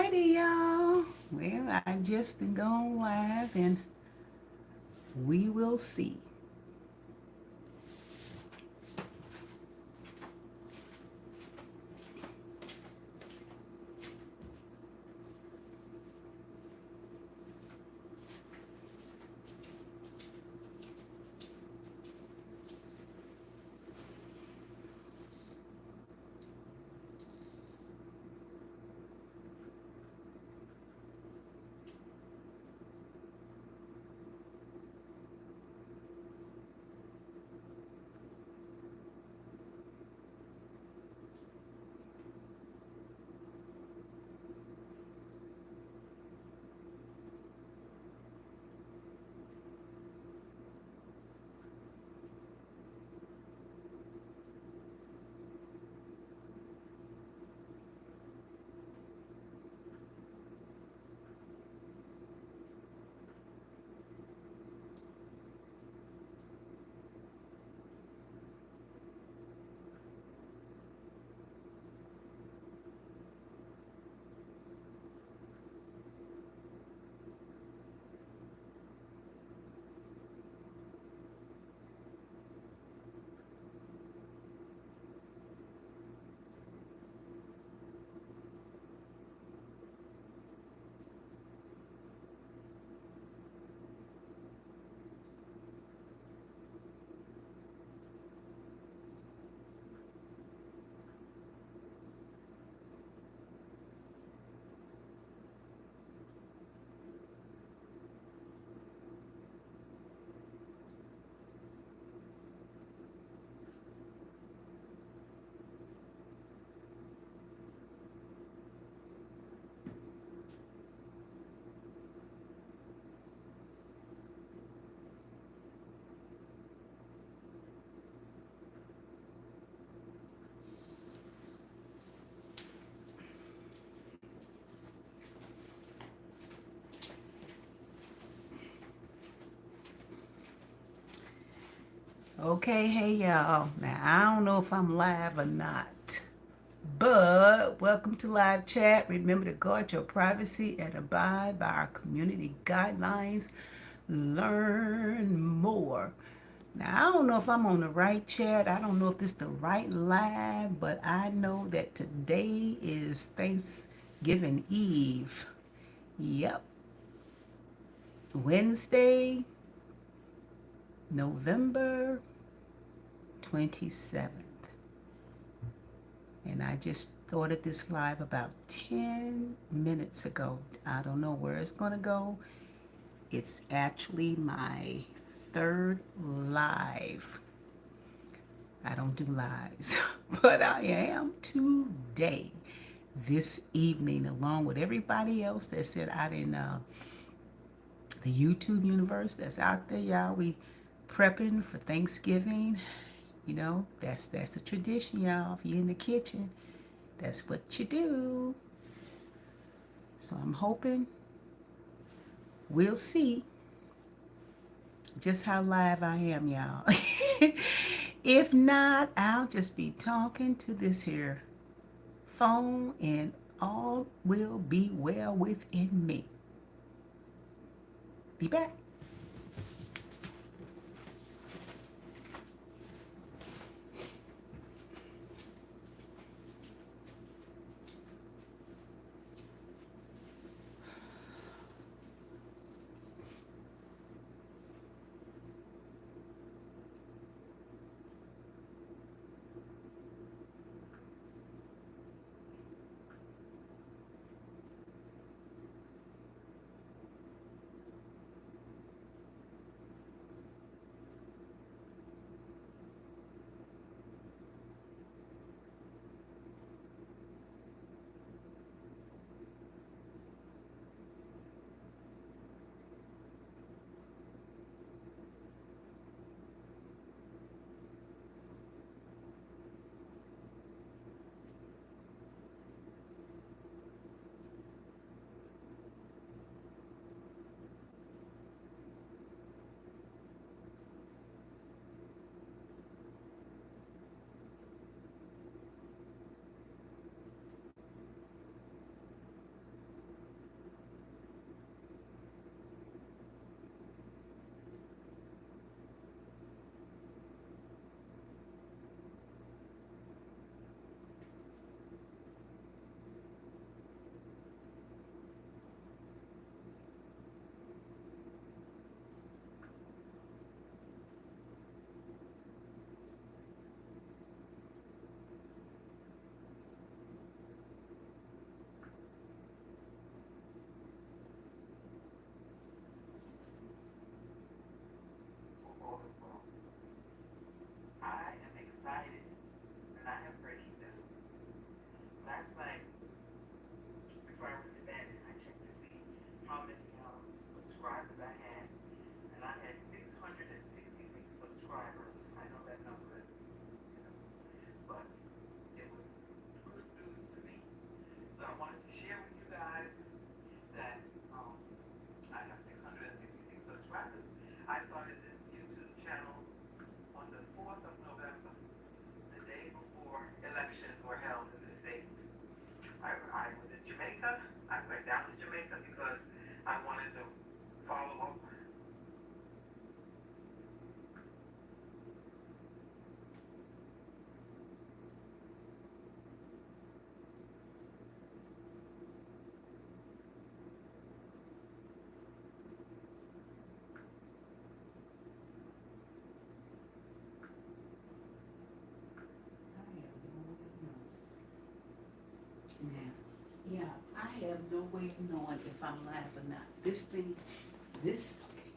Alrighty, y'all. Well, I just gone live and we will see. Okay, hey y'all. Now, I don't know if I'm live or not, but welcome to live chat. Remember to guard your privacy and abide by our community guidelines. Learn more. Now, I don't know if I'm on the right chat. I don't know if this is the right live, but I know that today is Thanksgiving Eve. Yep, Wednesday, November 27th. And I just started this live about 10 minutes ago. I don't know where it's going to go. It's actually my third live. I don't do lives, but I am today, this evening, along with everybody else that's out in the YouTube universe that's out there, y'all. We prepping for Thanksgiving. You know, that's a tradition, y'all. If you're in the kitchen, that's what you do. So I'm hoping we'll see just how live I am, y'all. If not, I'll just be talking to this here phone and all will be well within me. Be back. Right? 'Cause I started this YouTube channel on the 4th of November, the day before elections were held in the States. I was in Jamaica. I went down to Jamaica because I wanted to follow up. Now, yeah, I have no way of knowing if I'm live or not. This thing, this, okay.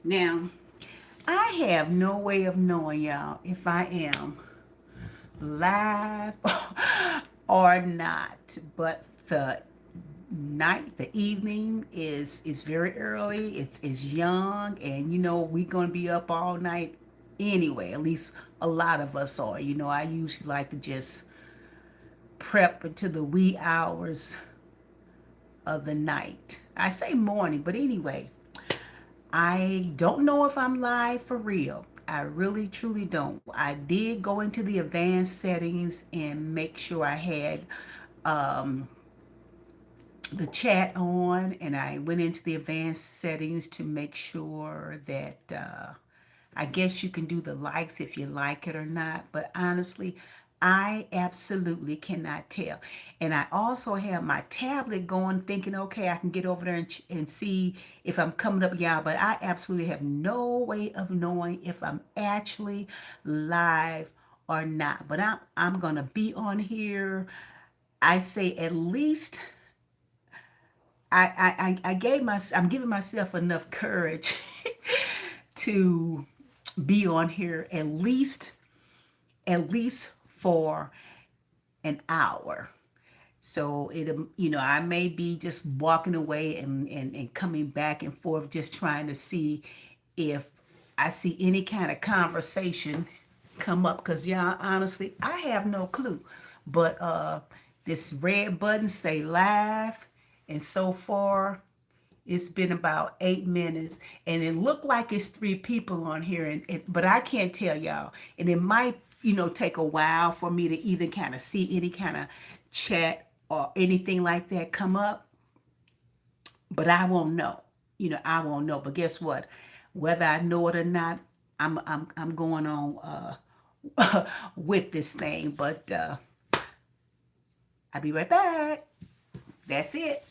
Now, I have no way of knowing, y'all, if I am live or not. But the night, the evening is very early. It's young, and we're gonna be up all night anyway. At least a lot of us are. I usually like to just prep into the wee hours of the night. I say morning, but anyway, I don't know if I'm live for real. I really truly don't. I did go into the advanced settings and make sure I had um, the chat on, and I went into the advanced settings to make sure that I guess you can do the likes if you like it or not, but honestly, I absolutely cannot tell. And I also have my tablet going, thinking, okay, I can get over there and see if I'm coming up, yeah, but I absolutely have no way of knowing if I'm actually live or not. But I'm gonna be on here. I say at least I'm giving myself enough courage to be on here at least for an hour. So I may be just walking away and coming back and forth, just trying to see if I see any kind of conversation come up. Cause yeah, honestly, I have no clue. But this red button say live, and so far it's been about 8 minutes, and it looked like it's three people on here, but I can't tell y'all. And it might, take a while for me to even kind of see any kind of chat or anything like that come up. But I won't know. I won't know. But guess what? Whether I know it or not, I'm going on with this thing. But I'll be right back. That's it.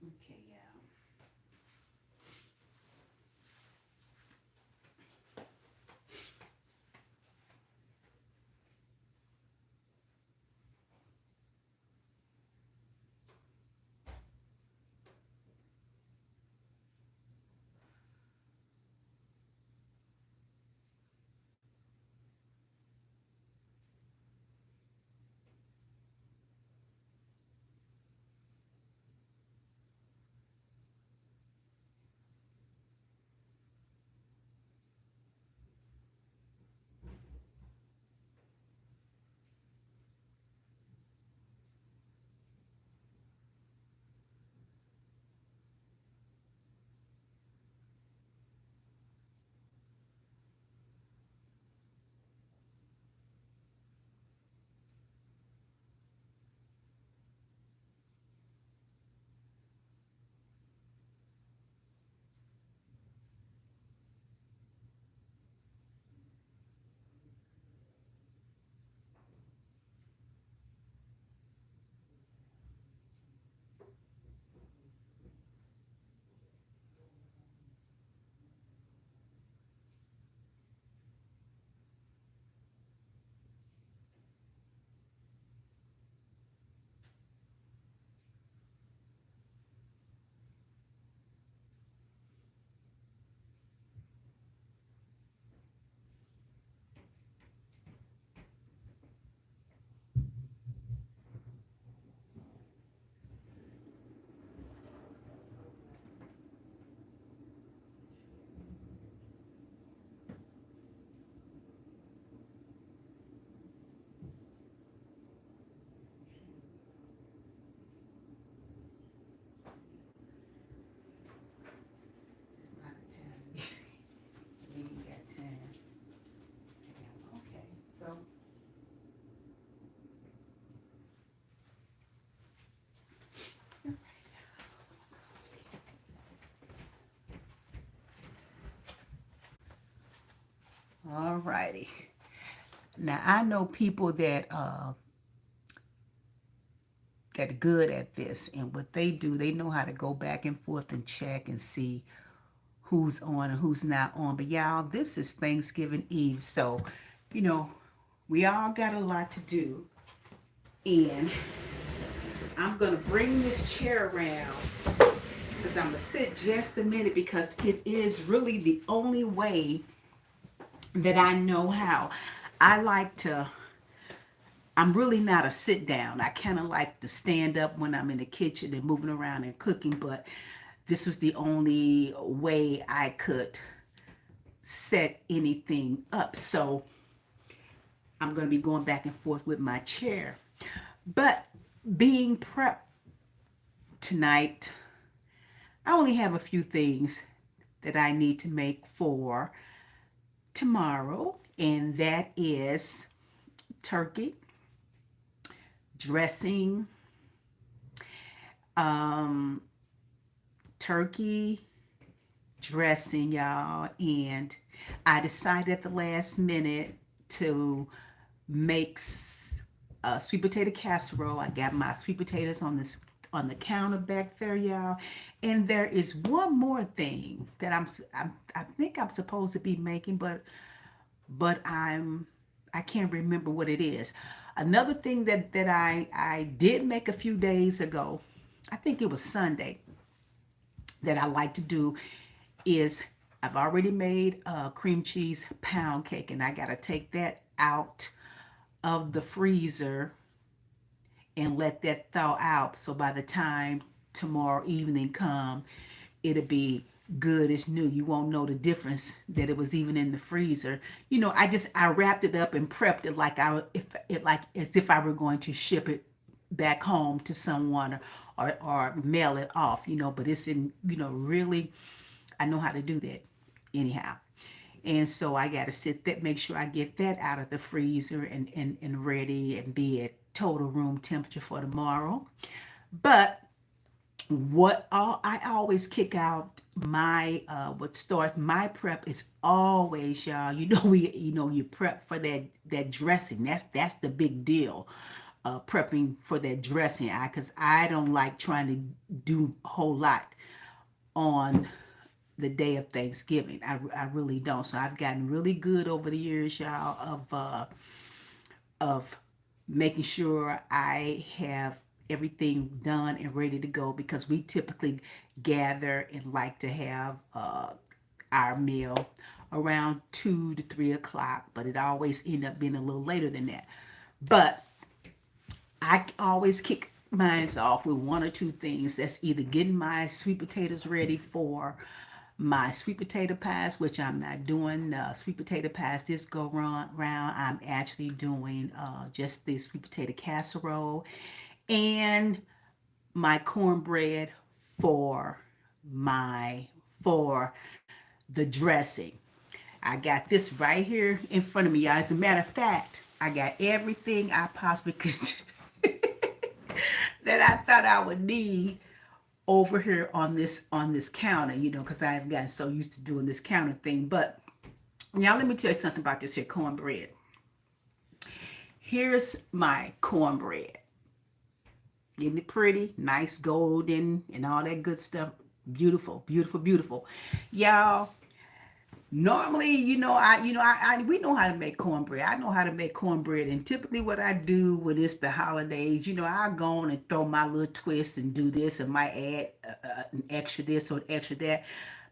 Okay, yeah. It's not a 10. We got 10. Okay, so all righty. Now I know people that are good at this, and what they do, they know how to go back and forth and check and see who's on and who's not on. But y'all, this is Thanksgiving Eve, so you know we all got a lot to do, and I'm gonna bring this chair around because I'm gonna sit just a minute because it is really the only way that I know how. I like to, I'm really not a sit down. I kind of like to stand up when I'm in the kitchen and moving around and cooking, but this was the only way I could set anything up. So I'm going to be going back and forth with my chair. But being prepped tonight, I only have a few things that I need to make for tomorrow, and that is turkey, dressing, um, turkey, dressing, y'all. And I decided at the last minute to make sweet potato casserole. I got my sweet potatoes on the counter back there, y'all. And there is one more thing that I think I'm supposed to be making, but I can't remember what it is. Another thing that I did make a few days ago, I think it was Sunday, that I like to do is I've already made a cream cheese pound cake, and I got to take that out of the freezer and let that thaw out. So by the time tomorrow evening come, it'll be good as new. You won't know the difference that it was even in the freezer. I wrapped it up and prepped it like as if I were going to ship it back home to someone, or mail it off, but it's in, really, I know how to do that anyhow. And so I got to make sure I get that out of the freezer and ready and be at total room temperature for tomorrow. But I always kick out my what starts my prep is always, y'all. You prep for that dressing. That's the big deal. prepping for that dressing. Because I don't like trying to do a whole lot on the day of Thanksgiving. I really don't. So I've gotten really good over the years, y'all, of making sure I have everything done and ready to go, because we typically gather and like to have our meal around 2 to 3 o'clock, but it always end up being a little later than that. But I always kick mine off with one or two things. That's either getting my sweet potatoes ready for my sweet potato pies, which I'm not doing sweet potato pies this go round. I'm actually doing just the sweet potato casserole and my cornbread for my for the dressing. I got this right here in front of me, y'all. As a matter of fact, I got everything I possibly could that I thought I would need over here on this counter, because I've gotten so used to doing this counter thing. But now let me tell you something about this here cornbread. Here's my cornbread. Isn't it pretty? Nice golden and all that good stuff. Beautiful, beautiful, beautiful. Y'all, normally, we know how to make cornbread. I know how to make cornbread, and typically, what I do when it's the holidays, I go on and throw my little twist and do this, and might add an extra this or an extra that.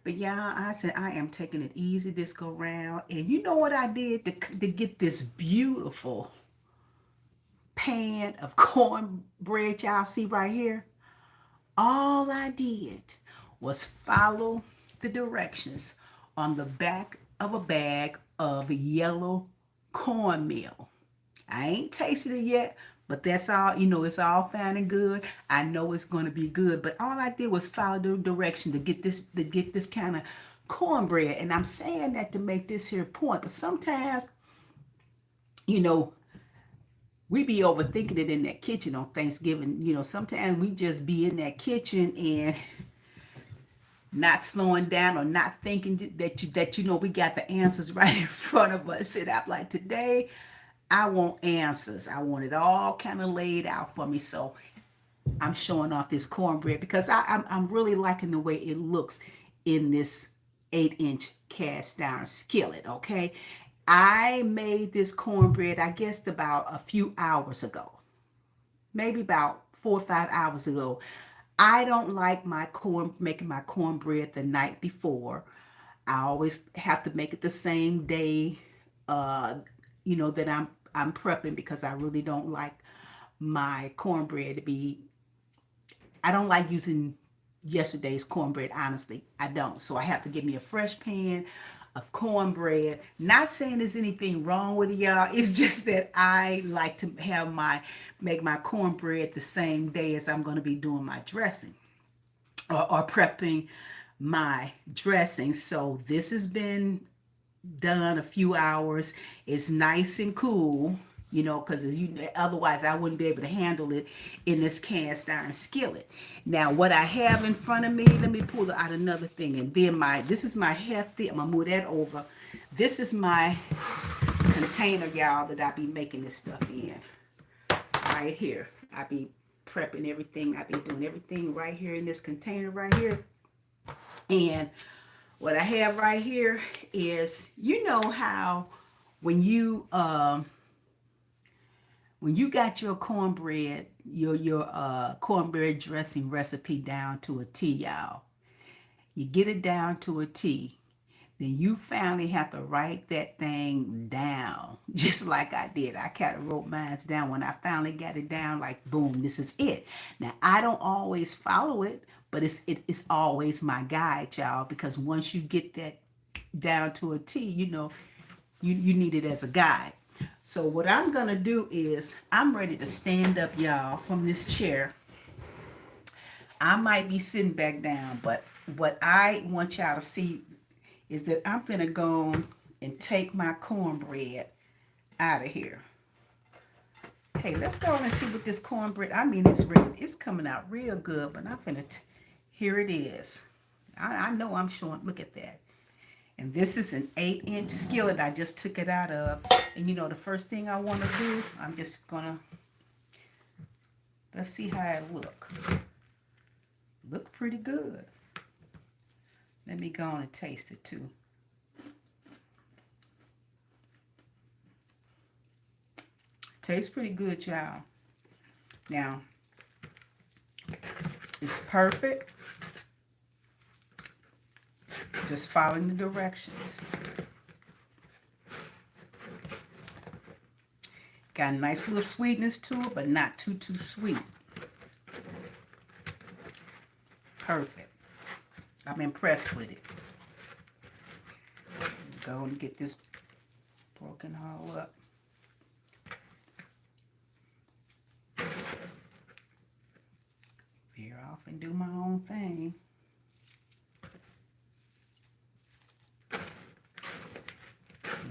But y'all, I said I am taking it easy this go round, and you know what I did to get this beautiful pan of cornbread y'all see right here? All I did was follow the directions on the back of a bag of yellow cornmeal. I ain't tasted it yet, but that's all, it's all fine and good. I know it's going to be good, but all I did was follow the direction to get this kind of cornbread. And I'm saying that to make this here point, but sometimes, you know, we be overthinking it in that kitchen on Thanksgiving. Sometimes we just be in that kitchen and not slowing down or not thinking that we got the answers right in front of us. And I'm like, today I want answers. I want it all kind of laid out for me. So I'm showing off this cornbread because I'm really liking the way it looks in this 8-inch cast iron skillet. Okay, I made this cornbread, I guess, about a few hours ago, maybe about 4 or 5 hours ago. I don't like making my cornbread the night before. I always have to make it the same day, uh, that I'm prepping, because I really don't like my cornbread to be. I don't like using yesterday's cornbread. Honestly, I don't. So I have to get me a fresh pan of cornbread. Not saying there's anything wrong with it, y'all. It's just that I like to make my cornbread the same day as I'm going to be doing my dressing, or prepping my dressing. So this has been done a few hours. It's nice and cool, because otherwise I wouldn't be able to handle it in this cast iron skillet. Now, what I have in front of me, let me pull out another thing, and then this is my hefty. I'm gonna move that over. This is my container, y'all, that I be making this stuff in. Right here, I be prepping everything. I be doing everything right here in this container right here. And what I have right here is, how when you got your cornbread, your cornbread dressing recipe down to a T, y'all. You get it down to a T, then you finally have to write that thing down, just like I did. I kind of wrote mine down when I finally got it down, like, boom, this is it. Now, I don't always follow it, but it's always my guide, y'all, because once you get that down to a T, you need it as a guide. So what I'm going to do is I'm ready to stand up, y'all, from this chair. I might be sitting back down, but what I want y'all to see is that I'm going to go and take my cornbread out of here. Hey, let's go and see what this cornbread, it's ready. It's coming out real good, but I'm going to, here it is. I know I'm showing, look at that. And this is an 8-inch skillet I just took it out of. And the first thing I want to do, I'm just going to Let's see how it look. Look pretty good. Let me go on and taste it too. Tastes pretty good, y'all. Now, it's perfect. Just following the directions. Got a nice little sweetness to it, but not too sweet. Perfect. I'm impressed with it. Go and get this broken all up. Veer off and do my own thing.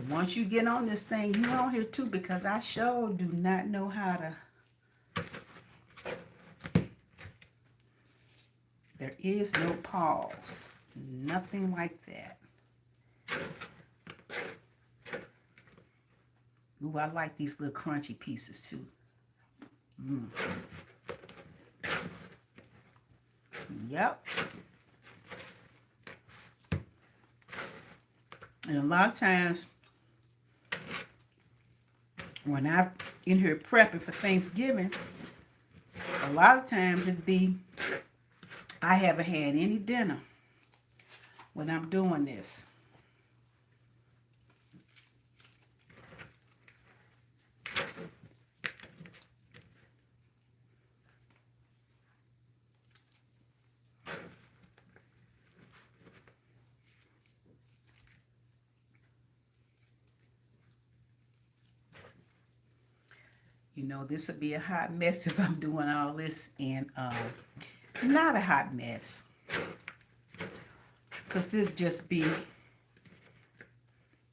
Once you get on this thing, you on here too, because I sure do not know how to. There is no pause. Nothing like that. Ooh, I like these little crunchy pieces too. Yep. And a lot of times, when I'm in here prepping for Thanksgiving, a lot of times it'd be, I haven't had any dinner when I'm doing this. You know, this would be a hot mess if I'm doing all this, and not a hot mess. Because it'll just be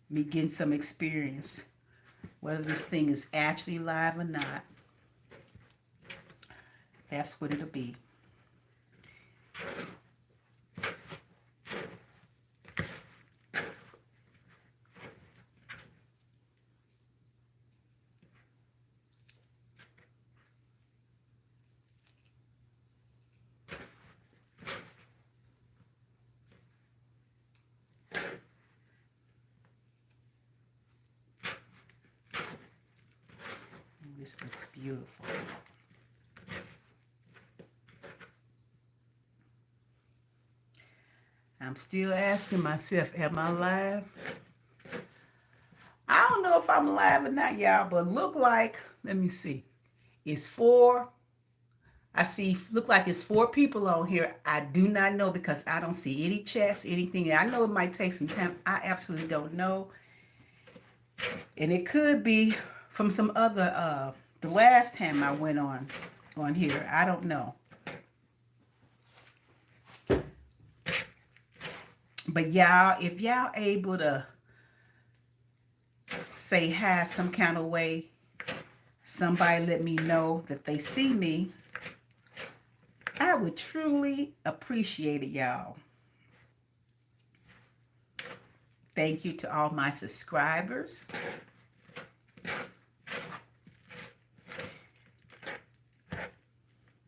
me getting some experience, whether this thing is actually live or not. That's what it'll be. This looks beautiful. I'm still asking myself, am I live? I don't know if I'm live or not, y'all, but look like, let me see. It's 4. I see, look like it's 4 people on here. I do not know because I don't see any chats, anything. I know it might take some time. I absolutely don't know. And it could be from some other, the last time I went on here. I don't know. But y'all, if y'all able to say hi some kind of way, somebody let me know that they see me, I would truly appreciate it, y'all. Thank you to all my subscribers.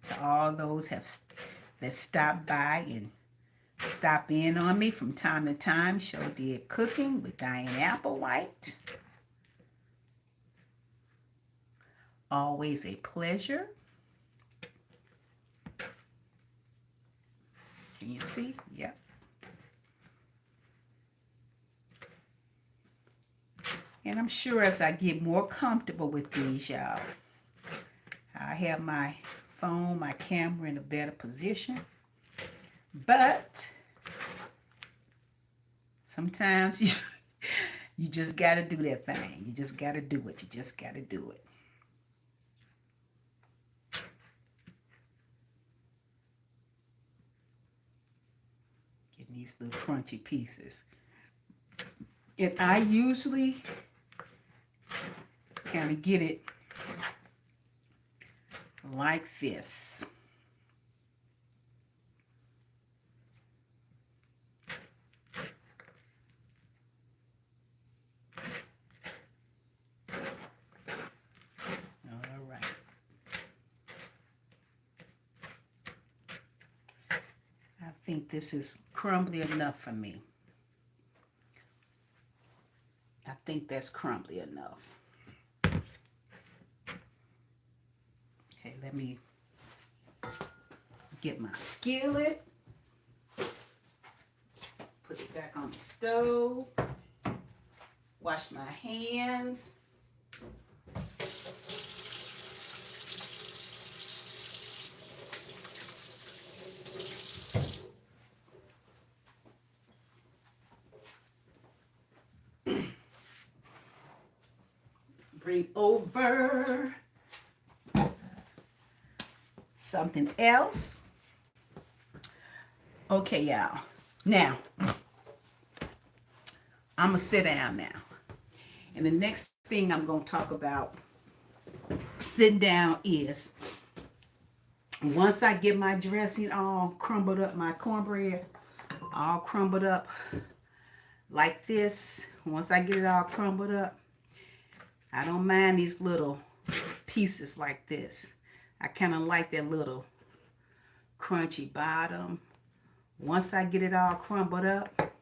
To all those that stopped by and stop in on me from time to time. Sho Did Cooking with Dianne Applewhite. Always a pleasure. Can you see? Yep. And I'm sure as I get more comfortable with these, y'all, I have my phone, my camera in a better position. But sometimes you just got to do that thing. You just got to do it. You just got to do it. Getting these little crunchy pieces. And I usually kind of get it like this. All right. think this is crumbly enough for me. I think that's crumbly enough. Okay, let me get my skillet. Put it back on the stove. Wash my hands. Bring over something else. Okay, y'all. Now, I'm going to sit down now. And the next thing I'm going to talk about sitting down is, once I get my dressing all crumbled up, my cornbread all crumbled up like this, once I get it all crumbled up, I don't mind these little pieces like this. I kind of like that little crunchy bottom. Once I get it all crumbled up,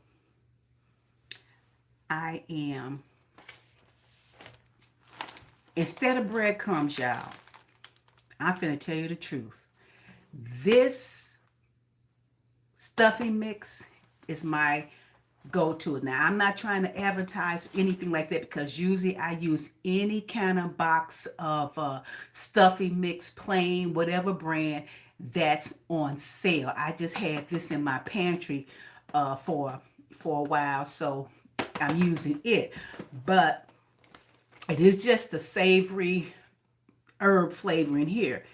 I am, instead of breadcrumbs, y'all, I'm finna tell you the truth. This stuffing mix is my go-to. Now, I'm not trying to advertise anything like that, because usually I use any kind of box of stuffing mix, plain, whatever brand that's on sale. I just had this in my pantry for a while, so I'm using it. But it is just a savory herb flavor in here.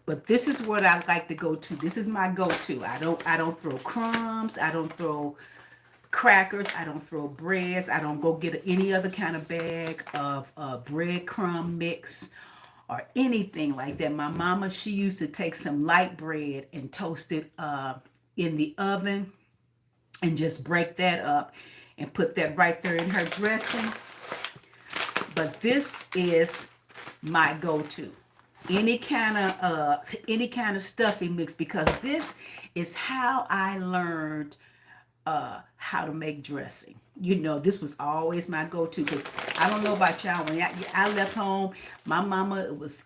But this is what I like to go to. This is my go-to. I don't throw crumbs. I don't throw crackers. I don't throw breads. I don't go get any other kind of bag of breadcrumb mix or anything like that. My mama, she used to take some light bread and toast it in the oven and just break that up and put that right there in her dressing. But this is my go-to. Any kind of stuffing mix, because this is how I learned how to make dressing. You know, this was always my go-to, because I don't know about y'all, when I left home, my mama was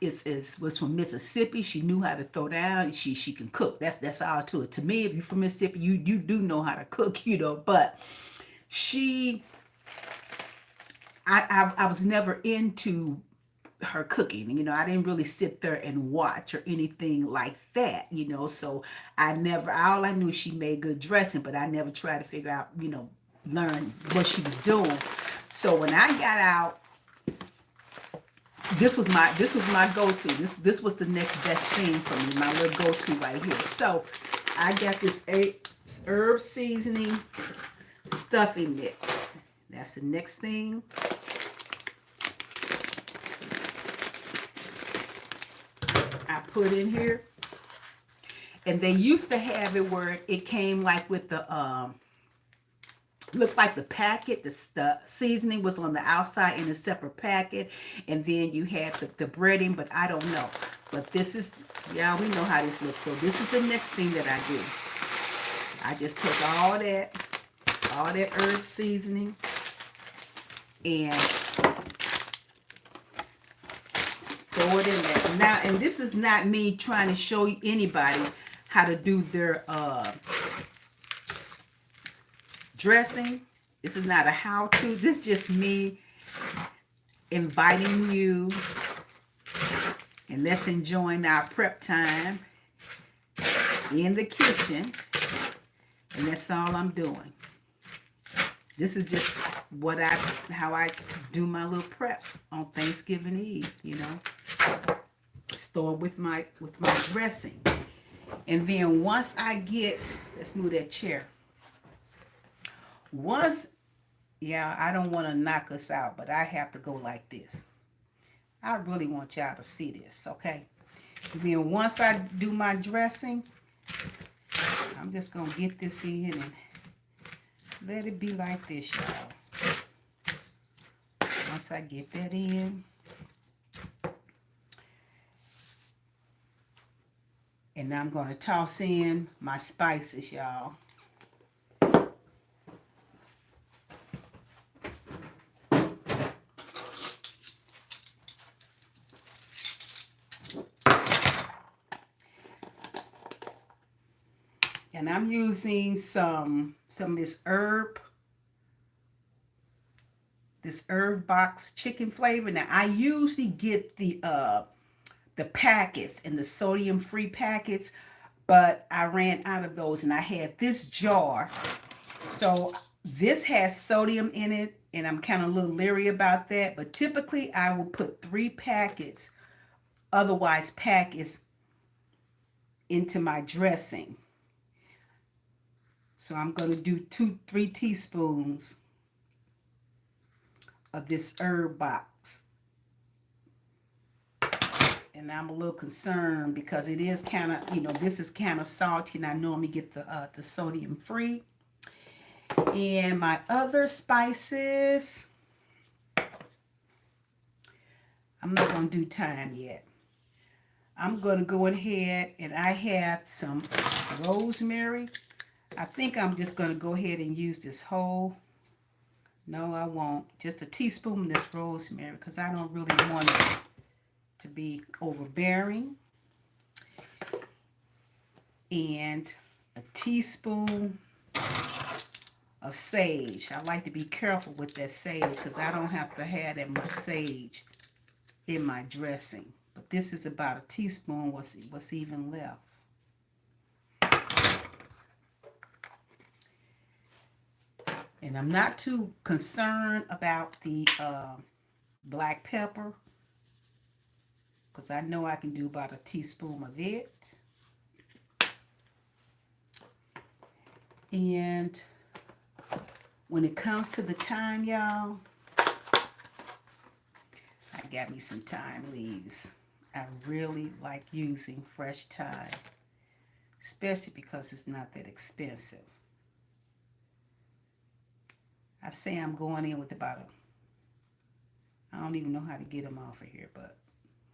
from Mississippi. She knew how to throw down. She can cook. That's all to it. To me, if you're from Mississippi, you do know how to cook, you know. But I was never into her cooking. You know, I didn't really sit there and watch or anything like that, you know. So all I knew, she made good dressing, but I never tried to figure out, you know, learn what she was doing. So when I got out, this was my go-to. This was the next best thing for me, my little go-to right here. So I got this herb seasoning stuffing mix. That's the next thing. I put in here. And they used to have it where it came like with the looked like the packet, the seasoning was on the outside in a separate packet, and then you had the breading, but I don't know. But this is, yeah, we know how this looks. So this is the next thing that I do. I just take all that herb seasoning and throw it in there. Now, and this is not me trying to show anybody how to do their dressing. This is not a how-to. This is just me inviting you, and let's enjoy our prep time in the kitchen. And that's all I'm doing. This is just how I do my little prep on Thanksgiving Eve, you know. Store with my dressing. And then once I get, let's move that chair. I don't want to knock us out, but I have to go like this. I really want y'all to see this, okay? And then once I do my dressing, I'm just going to get this in and let it be like this, y'all. Once I get that in. And now I'm going to toss in my spices, y'all. And I'm using some of this herb box chicken flavor. Now I usually get the packets and the sodium free packets, but I ran out of those and I had this jar. So this has sodium in it and I'm kind of a little leery about that, but typically I will put 3 packets, otherwise packets, into my dressing. So I'm going to do 3 teaspoons of this herb box. And I'm a little concerned because it is kind of, this is kind of salty and I normally get the sodium free. And my other spices, I'm not going to do thyme yet. I'm going to go ahead and I have some rosemary. I think I'm just going to go ahead and use this whole. No, I won't. Just a teaspoon of this rosemary because I don't really want it to be overbearing. And a teaspoon of sage. I like to be careful with that sage because I don't have to have that much sage in my dressing. But this is about a teaspoon, what's even left. And I'm not too concerned about the black pepper because I know I can do about a teaspoon of it. And when it comes to the thyme, y'all, I got me some thyme leaves. I really like using fresh thyme, especially because it's not that expensive. I say I'm going in with about I don't even know how to get them off of here, but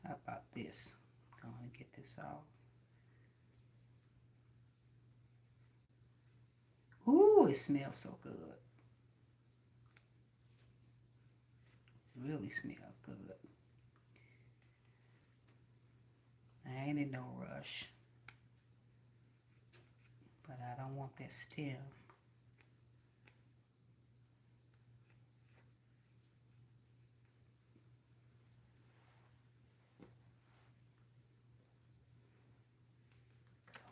how about this? I'm going to get this off. Ooh, it smells so good. Really smells good. I ain't in no rush, but I don't want that stem.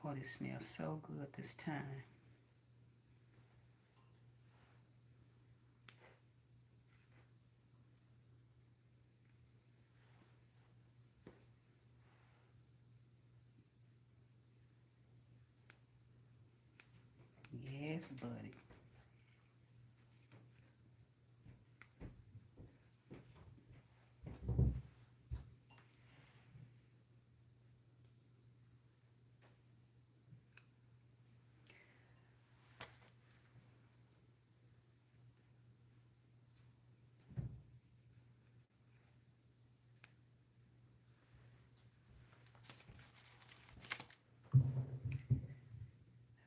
Oh, this smells so good this time. Yes, buddy.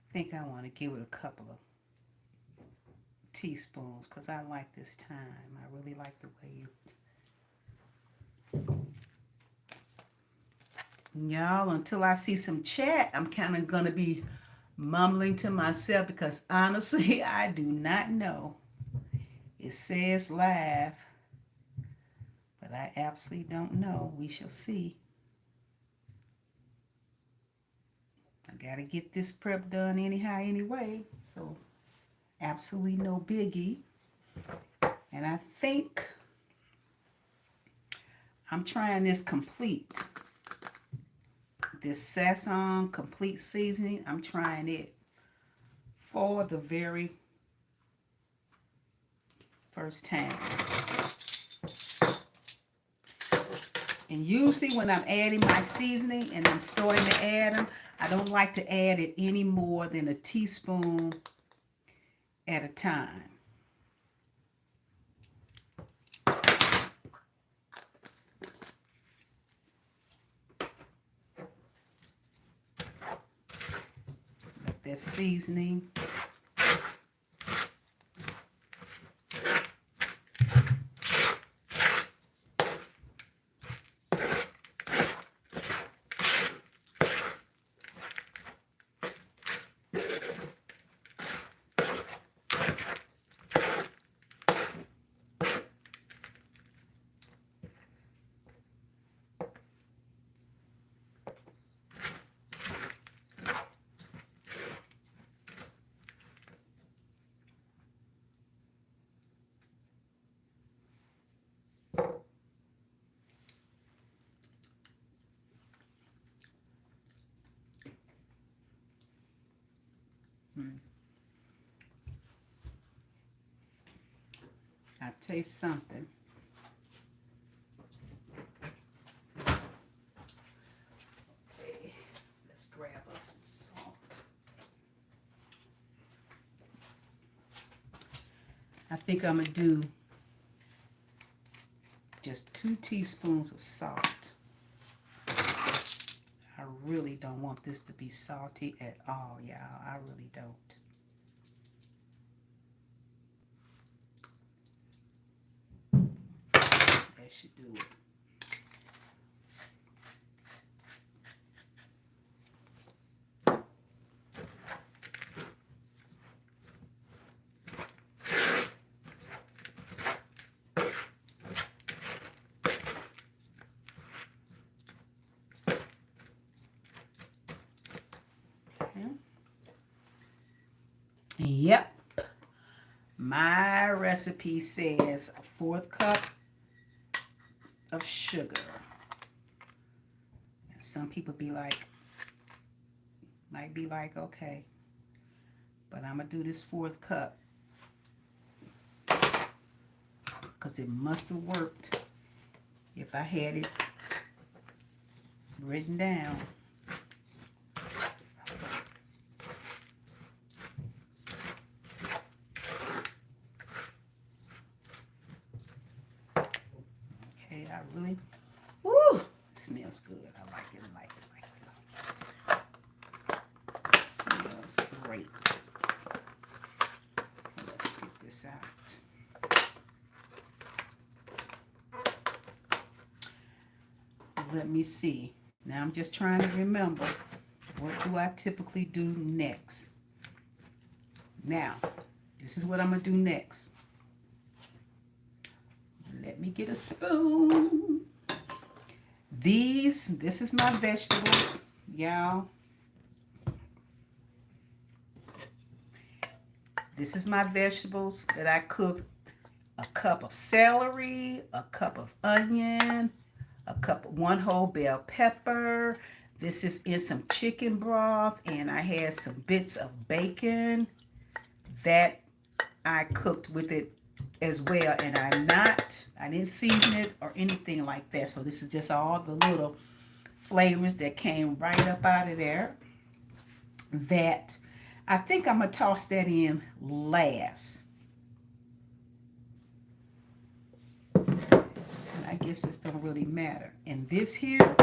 I think I want to give it a couple of teaspoons because I like this thyme. I really like the way y'all, until I see some chat, I'm kind of going to be mumbling to myself because honestly, I do not know. It says live, but I absolutely don't know. We shall see. I got to get this prep done anyhow, anyway. So, absolutely no biggie. And I think I'm trying this complete. This Sasson complete seasoning. I'm trying it for the very first time. And usually when I'm adding my seasoning and I'm starting to add them, I don't like to add it any more than a teaspoon at a time. that seasoning. I taste something. Okay, let's grab us some salt. I think I'm gonna do just 2 teaspoons of salt. I really don't want this to be salty at all, y'all. I really don't. That should do it. Yep, my recipe says a 1/4 cup of sugar. And some people might be like, okay, but I'm gonna do this 1/4 cup because it must have worked if I had it written down. Really, woo, smells good. I like it, I like it, I like it. Smells great. Let's get this out. Let me see. Now I'm just trying to remember, what do I typically do next? Now, this is what I'm going to do next. Let me get a spoon. This is my vegetables, y'all. This is my vegetables that I cooked. A cup of celery, a cup of onion, a cup of 1 whole bell pepper. This is in some chicken broth, and I had some bits of bacon that I cooked with it as well, and I didn't season it or anything like that. So this is just all the little flavors that came right up out of there. That I think I'm gonna toss that in last. And I guess this don't really matter. And this here,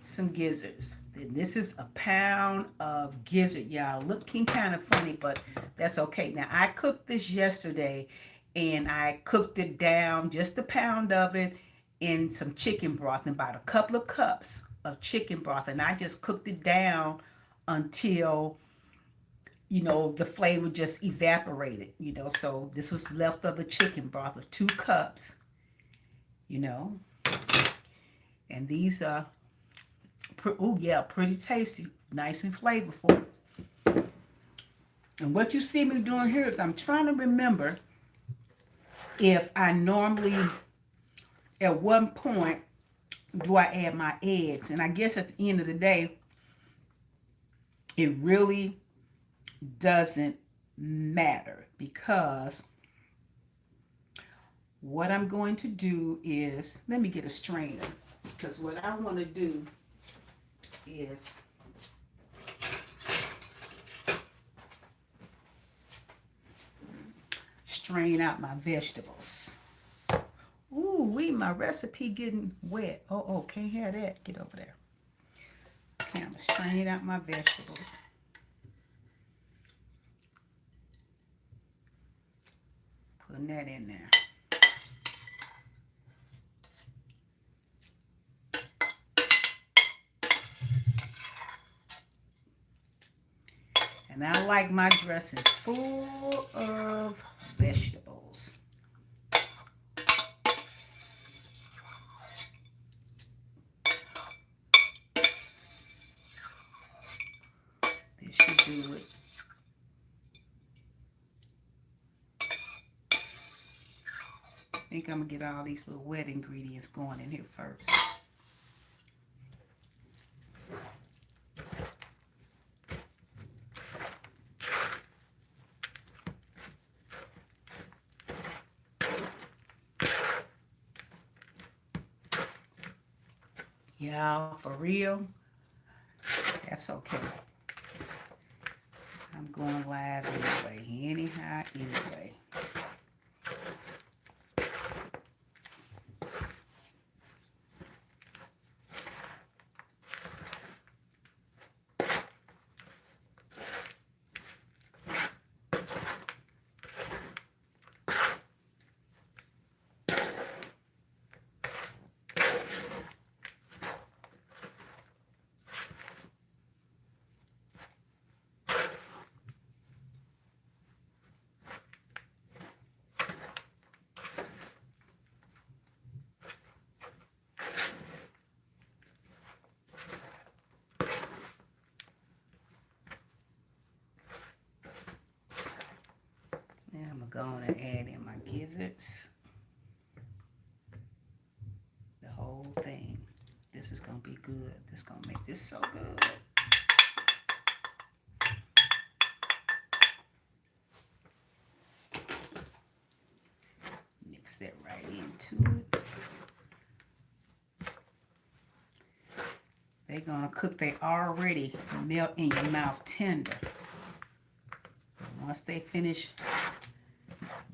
some gizzards. This is a pound of gizzard, y'all. Looking kind of funny, but that's okay. Now, I cooked this yesterday, and I cooked it down, just a pound of it, in some chicken broth, and about a couple of cups of chicken broth, and I just cooked it down until, the flavor just evaporated, So this was leftover chicken broth of 2 cups, And these are, oh yeah, pretty tasty, nice and flavorful. And what you see me doing here is I'm trying to remember if I normally, at one point, do I add my eggs. And I guess at the end of the day, it really doesn't matter, because what I'm going to do is, let me get a strainer, because what I want to do is strain out my vegetables. Ooh, wee, my recipe getting wet. Oh, can't have that. Get over there. Okay, I'm straining out my vegetables. Putting that in there. And I like my dressing full of vegetables. This should do it. I think I'm going to get all these little wet ingredients going in here first. Y'all, for real, that's okay. I'm going live anyway. Anyway. Now I'm going to go on and add in my gizzards. The whole thing. This is going to be good. This is going to make this so good. Mix that right into it. They're going to cook. They already melt in your mouth tender. Once they finish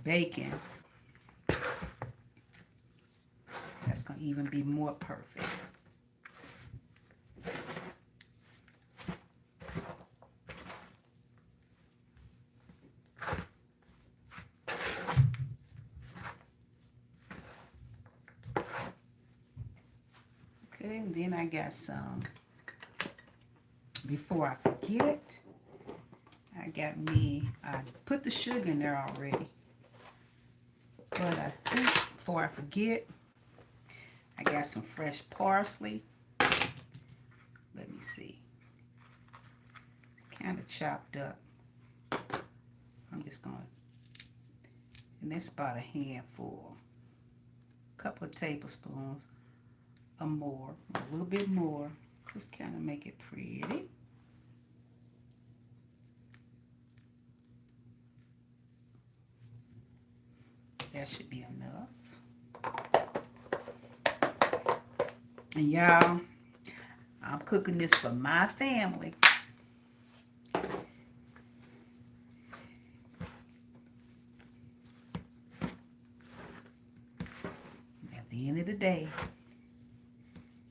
baking, that's going to even be more perfect. Okay, and then I got some, before I forget, I put the sugar in there already. But I think before I forget, I got some fresh parsley. Let me see. It's kind of chopped up. I'm just going to, and that's about a handful. A couple of tablespoons or more, a little bit more. Just kind of make it pretty. That should be enough. And y'all, I'm cooking this for my family. At the end of the day,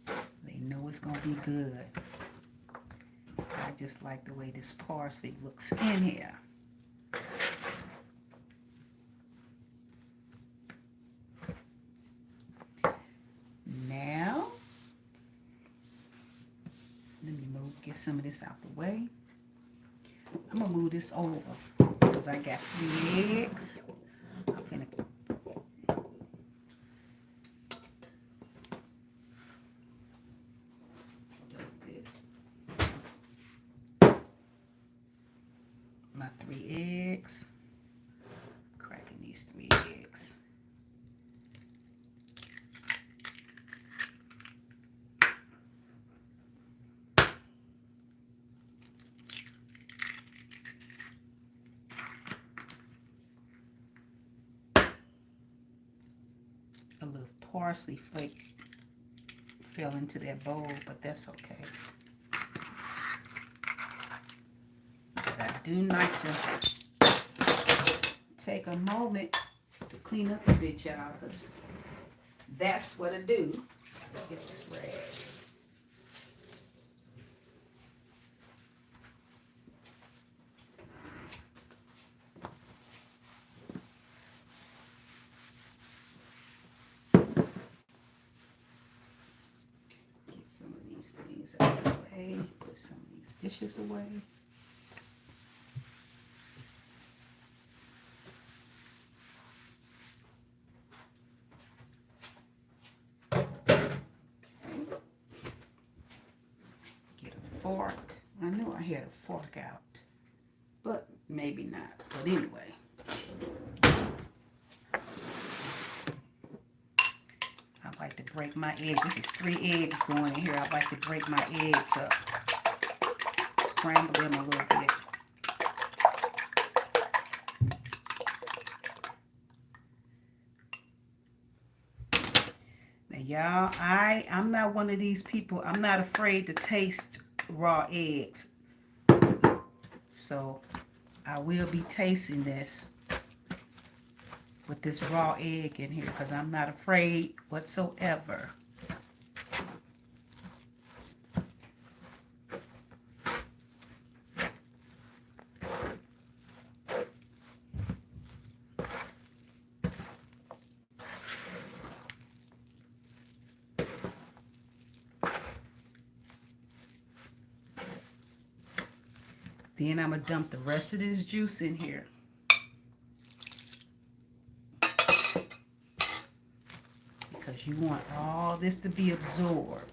they know it's going to be good. I just like the way this parsley looks in here. Get some of this out the way. I'm gonna move this over because I got 3 eggs. I'm finna my 3 eggs. Cracking these 3 eggs. A little parsley flake fell into that bowl, but that's okay. But I do like to take a moment to clean up a bit, y'all, because that's what I do. Let's get this rag. Get some of these things out of the way. Put some of these dishes away. Fork. I knew I had a fork out, but maybe not. But anyway, I like to break my eggs. This is 3 eggs going in here. I like to break my eggs up, scramble them a little bit. Now, y'all, I'm not one of these people. I'm not afraid to taste raw eggs, so I will be tasting this with this raw egg in here because I'm not afraid whatsoever. Then I'm going to dump the rest of this juice in here. Because you want all this to be absorbed.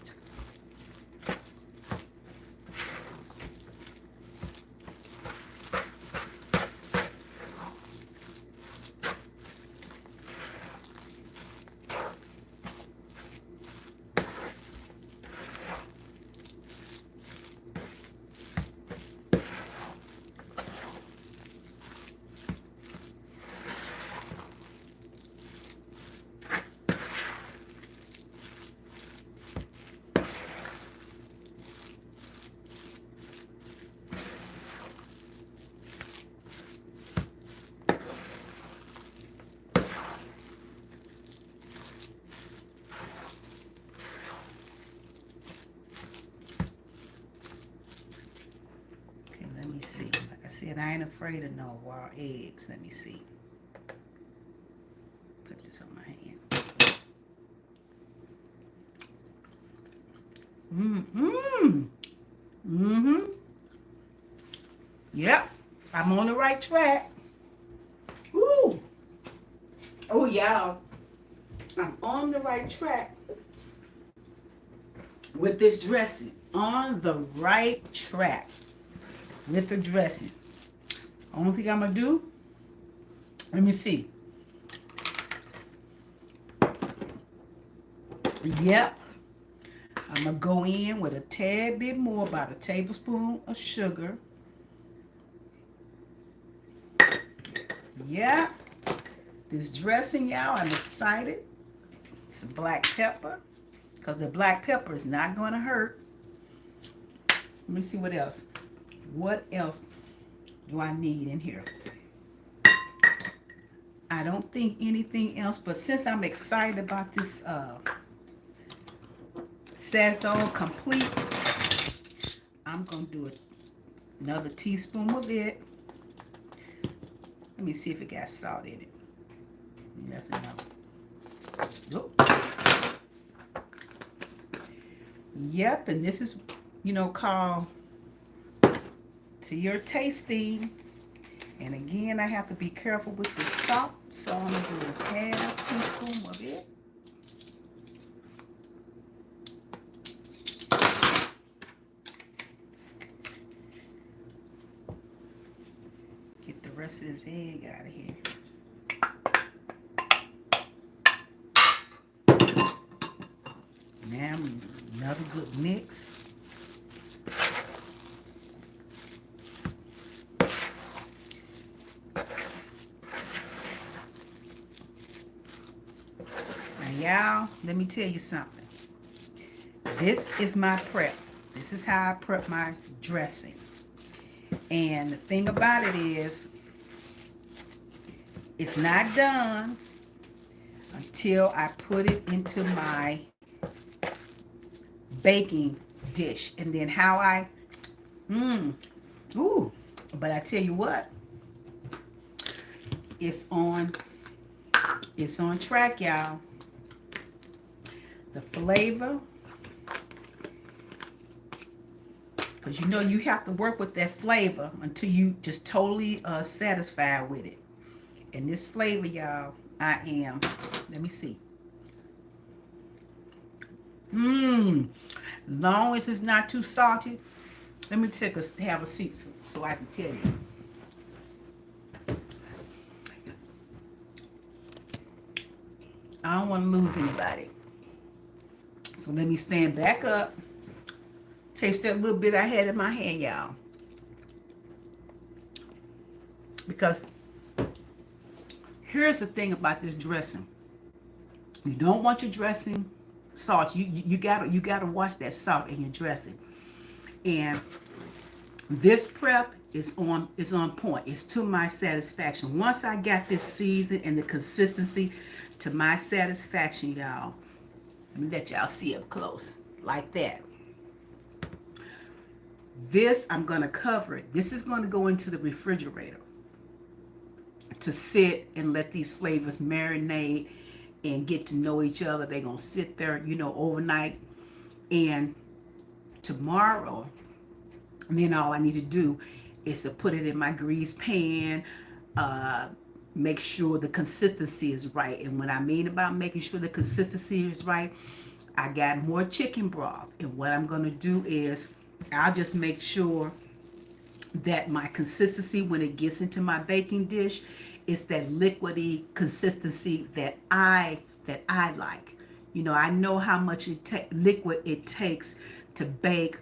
See, like I said, I ain't afraid of no raw eggs. Let me see. Put this on my hand. Yep, I'm on the right track. Woo! Oh, y'all, I'm on the right track with this dressing. On the right track with the dressing. Only thing I'm gonna do, let me see. Yep, I'm gonna go in with a tad bit more, about a tablespoon of sugar. Yep, this dressing, y'all, I'm excited. Some black pepper, because the black pepper is not gonna hurt. Let me see what else. What else do I need in here? I don't think anything else, but since I'm excited about this Sazon Complete, I'm going to do another teaspoon of it. Let me see if it got salt in it. That's enough. Nope. Yep, and this is, called to your tasting. And again, I have to be careful with the salt, so I'm going to do a half teaspoon of it. Get the rest of this egg out of here. Now, another good mix. Y'all, let me tell you something. This is my prep. This is how I prep my dressing. And the thing about it is, it's not done until I put it into my baking dish. And then how I, ooh, but I tell you what, it's on, it's on track, y'all. The flavor, because you know you have to work with that flavor until you just totally satisfied with it. And this flavor, y'all, I am, let me see. Long as it's not too salty. Let me have a seat so I can tell you. I don't want to lose anybody. So let me stand back up. Taste that little bit I had in my hand, y'all. Because here's the thing about this dressing. You don't want your dressing salty. You gotta watch that salt in your dressing. And this prep is on point. It's to my satisfaction. Once I got this season and the consistency to my satisfaction, y'all. Let me let y'all see up close like that. This, I'm going to cover it. This is going to go into the refrigerator to sit and let these flavors marinate and get to know each other. They're going to sit there, overnight. And tomorrow, and then all I need to do is to put it in my grease pan, make sure the consistency is right. And what I mean about making sure the consistency is right, I got more chicken broth. And what I'm going to do is I'll just make sure that my consistency when it gets into my baking dish is that liquidy consistency that I like. I know how much liquid it takes to bake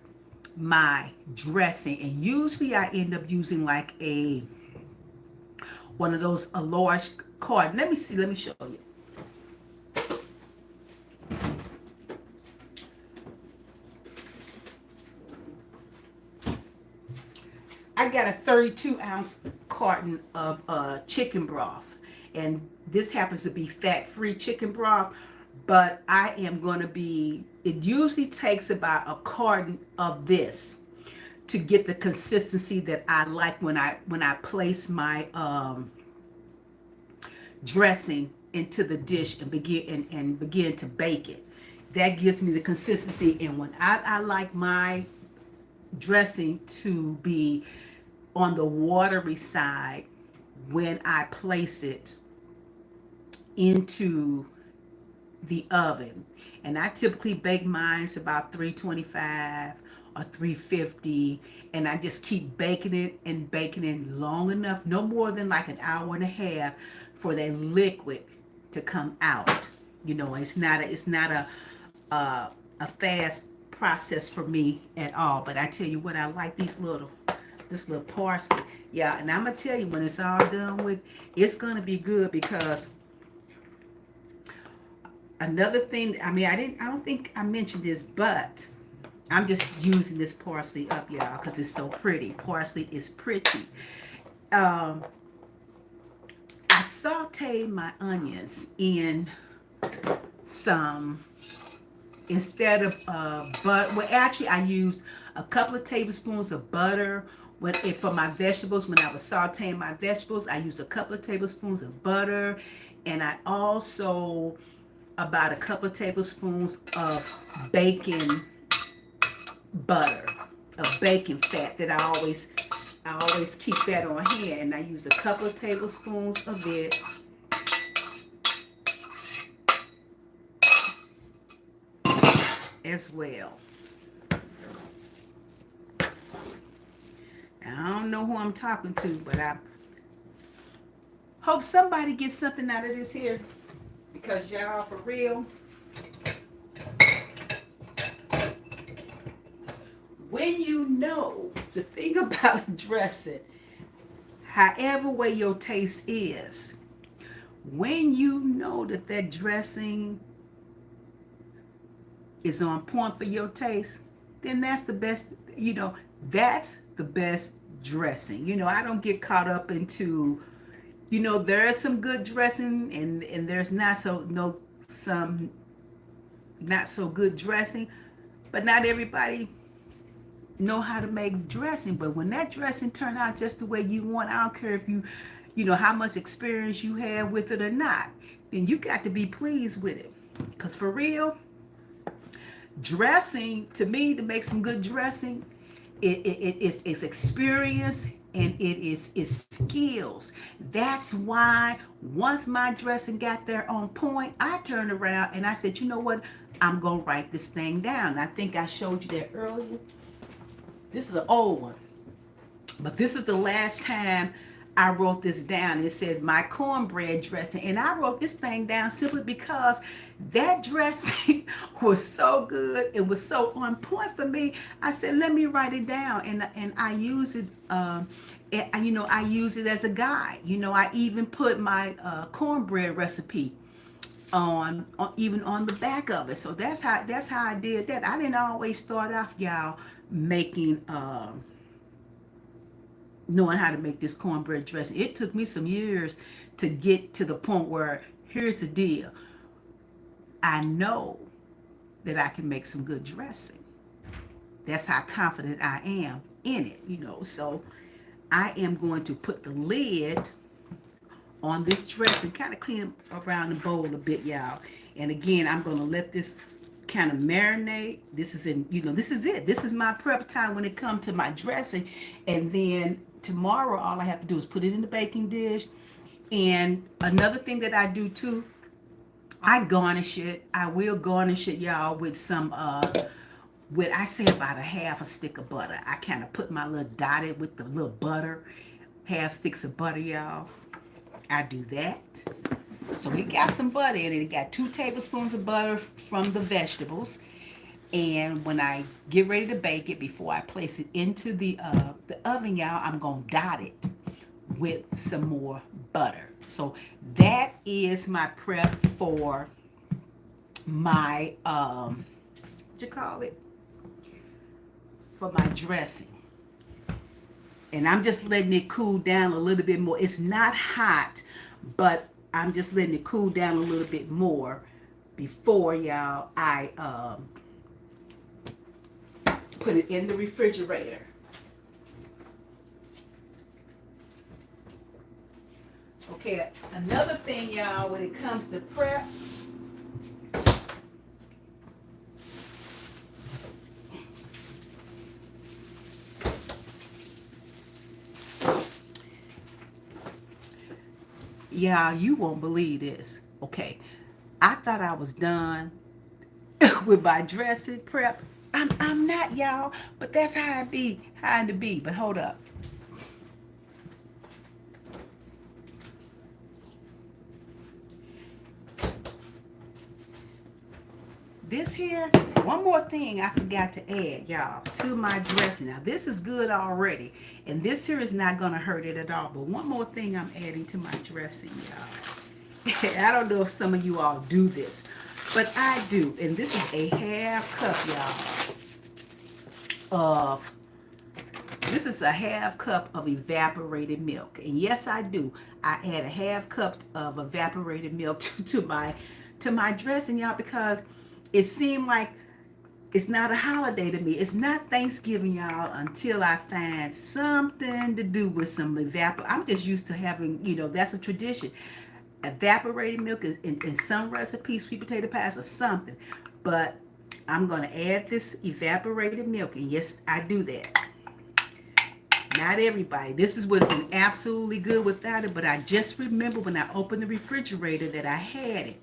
my dressing, and usually I end up using like a large carton. Let me show you. I got a 32-ounce carton of chicken broth, and this happens to be fat-free chicken broth, but I am going to be, it usually takes about a carton of this to get the consistency that I like when I place my dressing into the dish and begin to bake it. That gives me the consistency, and when I like my dressing to be on the watery side when I place it into the oven. And I typically bake mine about 325 or 350, and I just keep baking it long enough, no more than like an hour and a half, for that liquid to come out. It's not a fast process for me at all. But I tell you what, I like this little parsley. Yeah, and I'm gonna tell you, when it's all done with, it's gonna be good. Because another thing, I don't think I mentioned this, but I'm just using this parsley up, y'all, because it's so pretty. Parsley is pretty. I sauteed my onions in some, instead of butter. Well, actually, I used a couple of tablespoons of butter. For my vegetables, when I was sauteing my vegetables, I used a couple of tablespoons of butter, and I also about a couple of tablespoons of bacon butter, of bacon fat that I always keep that on hand, and I use a couple of tablespoons of it. As well. I don't know who I'm talking to, but I hope somebody gets something out of this here, because y'all, for real, when the thing about dressing, however way your taste is, when you know that dressing is on point for your taste, then that's the best, that's the best dressing. I don't get caught up into You know, there is some good dressing, and there's some not so good dressing, but not everybody know how to make dressing. But when that dressing turn out just the way you want, I don't care if you know how much experience you have with it or not, then you got to be pleased with it. Because for real, dressing, to me, to make some good dressing, it's experience, and it's skills. That's why once my dressing got there on point, I turned around and I said, you know what, I'm gonna write this thing down. I think I showed you that earlier. This is an old one, but this is the last time I wrote this down. It says my cornbread dressing. And I wrote this thing down simply because that dressing was so good. It was so on point for me. I said, let me write it down. And I use it, you know, I use it as a guide. You know, I even put my cornbread recipe even on the back of it. So that's how I did that. I didn't always start off, y'all, making knowing how to make this cornbread dressing. It took me some years to get to the point where, here's the deal, I know that I can make some good dressing. That's how confident I am in it, you know. So I am going to put the lid on this dressing, kind of clean around the bowl a bit, y'all. And again, I'm going to let this kind of marinate. This is this is it. This is my prep time when it comes to my dressing. And then tomorrow, all I have to do is put it in the baking dish. And another thing that I do too, I garnish it. I will garnish it, y'all, with some with, I say, about a half a stick of butter. I kind of put my little dotted with the little butter, half sticks of butter, y'all. I do that. So it got some butter in it. It got 2 tablespoons of butter from the vegetables. And when I get ready to bake it, before I place it into the oven, y'all, I'm going to dot it with some more butter. So that is my prep for my, what you call it? For my dressing. And I'm just letting it cool down a little bit more. It's not hot, but I'm just letting it cool down a little bit more before, y'all, I put it in the refrigerator. Okay, another thing, y'all, when it comes to prep, yeah, you won't believe this. Okay, I thought I was done with my dressing prep. I'm not, y'all, but that's how I to be. But hold up. This here, one more thing I forgot to add, y'all, to my dressing. Now, this is good already, and this here is not going to hurt it at all. But one more thing I'm adding to my dressing, y'all. I don't know if some of you all do this, but I do. And this is a half cup, y'all, this is a half cup of evaporated milk. And yes, I do. I add a half cup of evaporated milk to my dressing, y'all, because it seemed like it's not a holiday to me. It's not Thanksgiving, y'all, until I find something to do with some evaporated. I'm just used to having, that's a tradition. Evaporated milk in some recipes, sweet potato pies or something. But I'm going to add this evaporated milk. And yes, I do that. Not everybody. This is would have been absolutely good without it. But I just remember when I opened the refrigerator that I had it.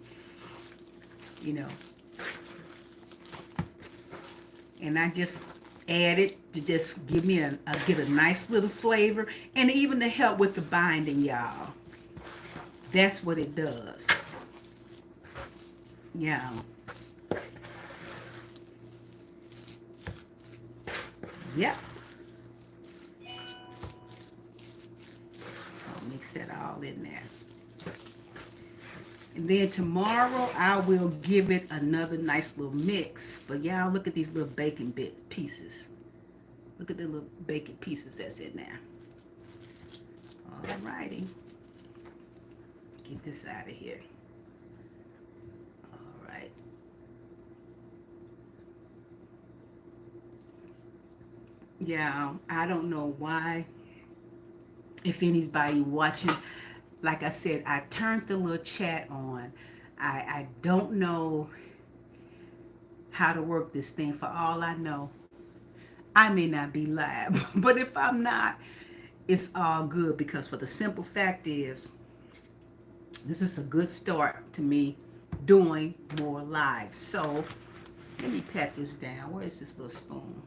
And I just add it to just give me get a nice little flavor, and even to help with the binding, y'all. That's what it does. Yeah. Yep. I'll mix that all in there. And then tomorrow, I will give it another nice little mix. But y'all, look at these little bacon pieces. Look at the little bacon pieces that's in there. All righty. Get this out of here. All right. Yeah, I don't know why. If anybody watching, like I said, I turned the little chat on. I don't know how to work this thing. For all I know, I may not be live. But if I'm not, it's all good, because for the simple fact is, this is a good start to me doing more live. So let me pat this down. Where is this little spoon?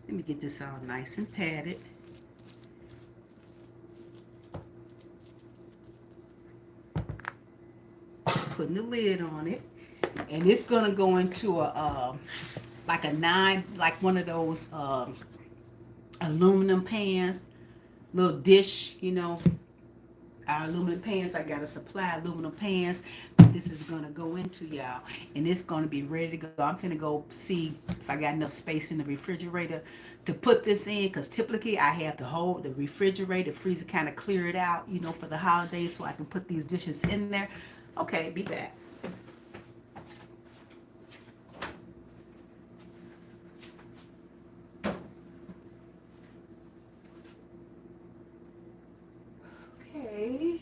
Let me get this all nice and patted. Putting the lid on it. And it's gonna go into a like a like one of those aluminum pans, little dish, our aluminum pans. I got to supply aluminum pans that this is gonna go into, y'all, and it's gonna be ready to go. I'm gonna go see if I got enough space in the refrigerator to put this in, because typically I have to hold the refrigerator, freezer, kind of clear it out, for the holidays, so I can put these dishes in there. Okay, be back. Okay.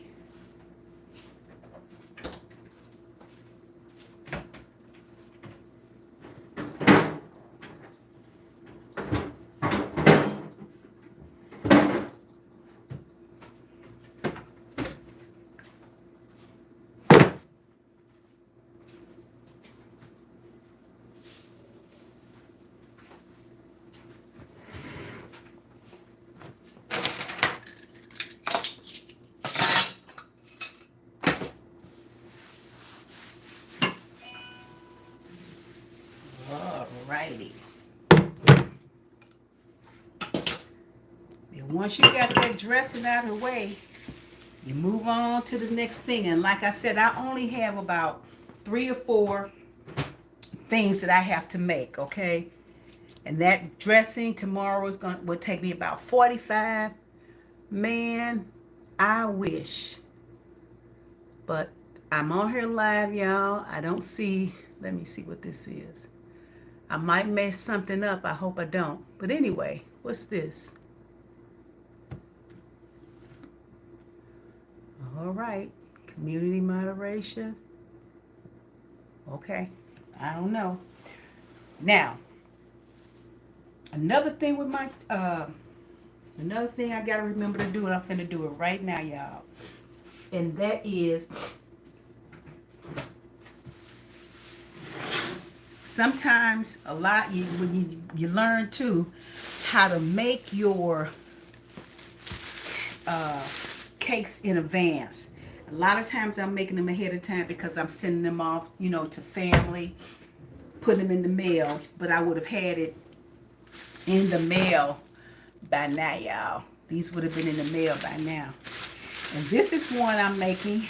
Alrighty. And once you got that dressing out of the way, you move on to the next thing. And like I said, I only have about 3 or 4 things that I have to make, okay? And that dressing tomorrow will take me about 45. Man, I wish. But I'm on here live, y'all. I don't see, let me see what this is. I might mess something up. I hope I don't. But anyway, what's this? All right. Community moderation. Okay. I don't know. Now, another thing with my, another thing I got to remember to do, and I'm finna do it right now, y'all. And that is, sometimes a lot, when you learn too how to make your cakes in advance. A lot of times I'm making them ahead of time because I'm sending them off, to family, putting them in the mail. But I would have had it in the mail by now, y'all. These would have been in the mail by now. And this is one I'm making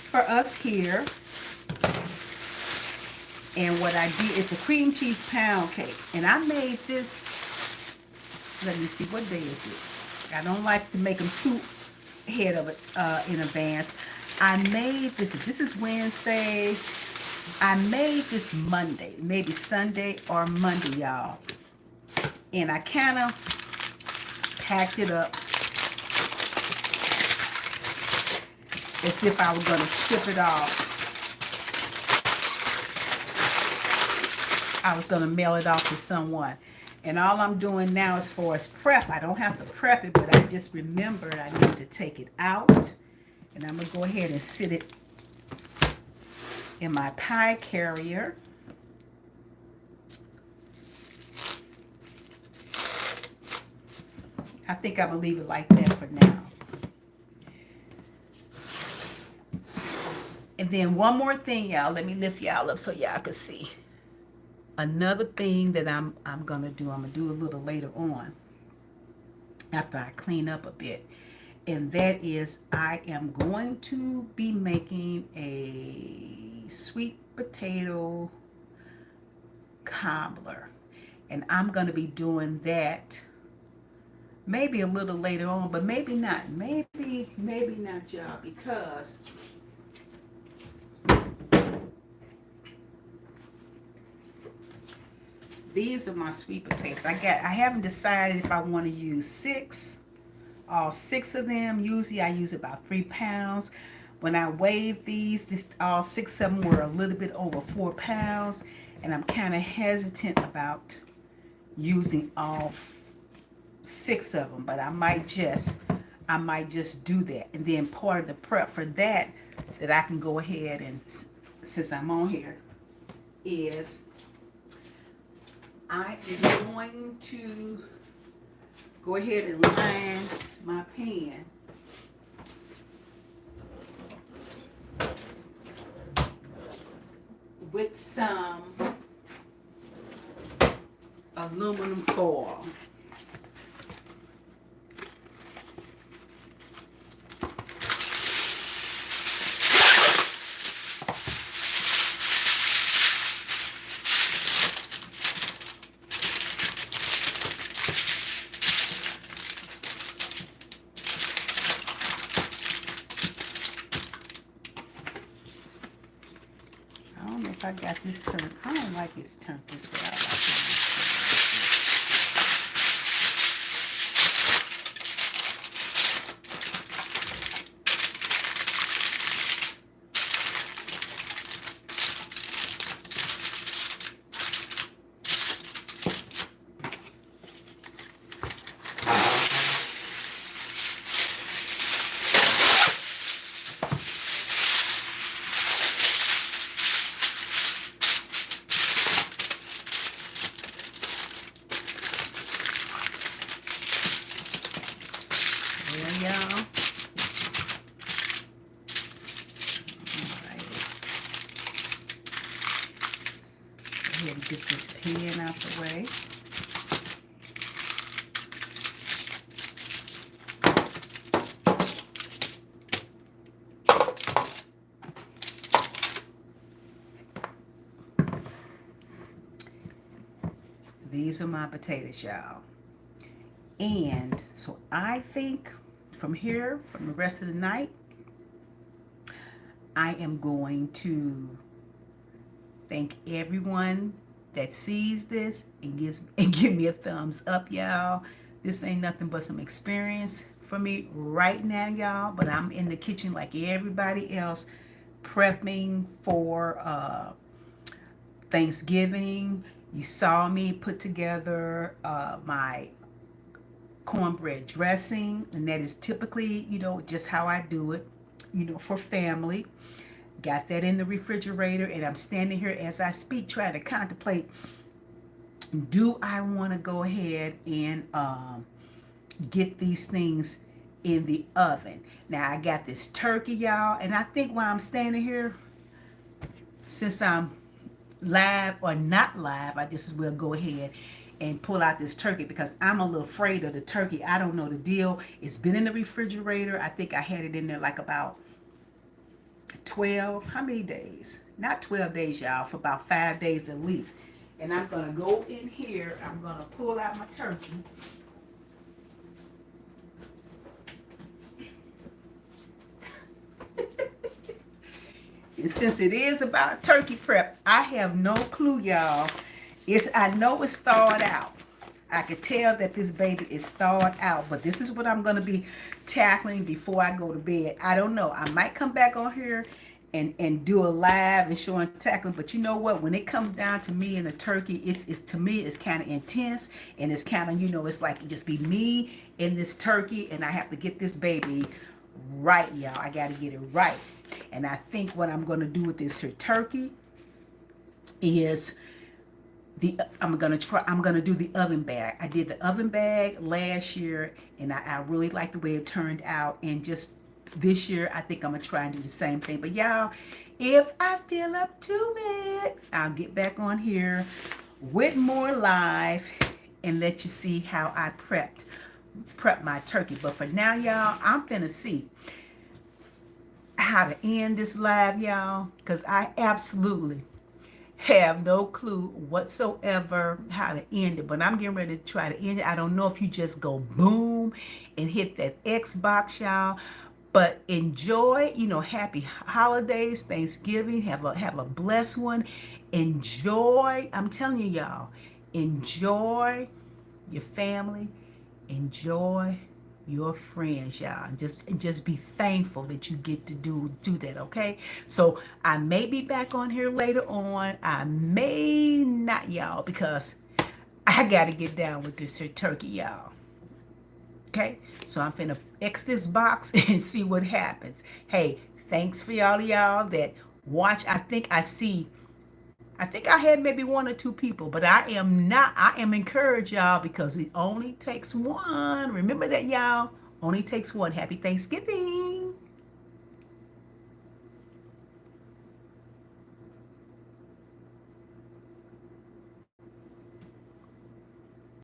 for us here. And what I did is a cream cheese pound cake. And I made this, let me see, what day is it? I don't like to make them too ahead of it in advance. I made this is Wednesday. I made this Monday, maybe Sunday or Monday, y'all. And I kind of packed it up as if I was going to ship it off. I was going to mail it off to someone. And all I'm doing now as far as prep, I don't have to prep it, but I just remembered I need to take it out. And I'm going to go ahead and sit it in my pie carrier. I think I'm going to leave it like that for now. And then one more thing, y'all. Let me lift y'all up so y'all can see. Another thing that I'm going to do, I'm going to do a little later on after I clean up a bit. And that is, I am going to be making a sweet potato cobbler. And I'm going to be doing that maybe a little later on, but maybe not. Maybe not, y'all, because these are my sweet potatoes. I haven't decided if I want to use all six of them. Usually I use about 3 pounds. When I weighed these all six of them were a little bit over 4 pounds, and I'm kind of hesitant about using all six of them, but I might just do that. And then part of the prep for that I can go ahead and, since I'm on here, is I am going to go ahead and line my pan with some aluminum foil. I got this turned. I don't like it turned this way. I like it. Y'all. Go ahead and get this pan out the way. These are my potatoes, y'all. And so I think from here, from the rest of the night, I am going to thank everyone that sees this and give me a thumbs up, y'all. This ain't nothing but some experience for me right now, y'all. But I'm in the kitchen like everybody else, prepping for Thanksgiving. You saw me put together my cornbread dressing, and that is typically, just how I do it, for family. Got that in the refrigerator, and I'm standing here as I speak trying to contemplate, do I want to go ahead and get these things in the oven? Now I got this turkey, y'all, and I think while I'm standing here, since I'm live or not live, I just will go ahead and pull out this turkey because I'm a little afraid of the turkey. I don't know the deal. It's been in the refrigerator. I think I had it in there like about 12, how many days? Not 12 days, y'all, for about 5 days at least. And I'm going to go in here. I'm going to pull out my turkey. And since it is about turkey prep, I have no clue, y'all. I know it's thawed out. I could tell that this baby is thawed out, but this is what I'm going to be tackling before I go to bed. I don't know. I might come back on here and do a live and show and tackling, but you know what? When it comes down to me and the turkey, it's to me, it's kind of intense, and it's kind of, it's like it just be me and this turkey, and I have to get this baby right, y'all. I got to get it right. And I think what I'm going to do with this here turkey is I'm gonna do the oven bag. I did the oven bag last year, and I really like the way it turned out. And just this year, I think I'm gonna try and do the same thing. But y'all, if I feel up to it, I'll get back on here with more live and let you see how I prep my turkey. But for now, y'all, I'm finna see how to end this live, y'all, because I absolutely have no clue whatsoever how to end it, but I'm getting ready to try to end it. I don't know if you just go boom and hit that Xbox, y'all. But enjoy, happy holidays, Thanksgiving. Have a blessed one. Enjoy. I'm telling you, y'all, enjoy your family, enjoy your friends, y'all. And just be thankful that you get to do that, okay? So I may be back on here later on. I may not, y'all, because I gotta get down with this here turkey, y'all. Okay? So I'm finna X this box and see what happens. Hey, thanks for y'all that watch. I think I had maybe one or two people, but I am not. I am encouraged, y'all, because it only takes one. Remember that, y'all. Only takes one. Happy Thanksgiving.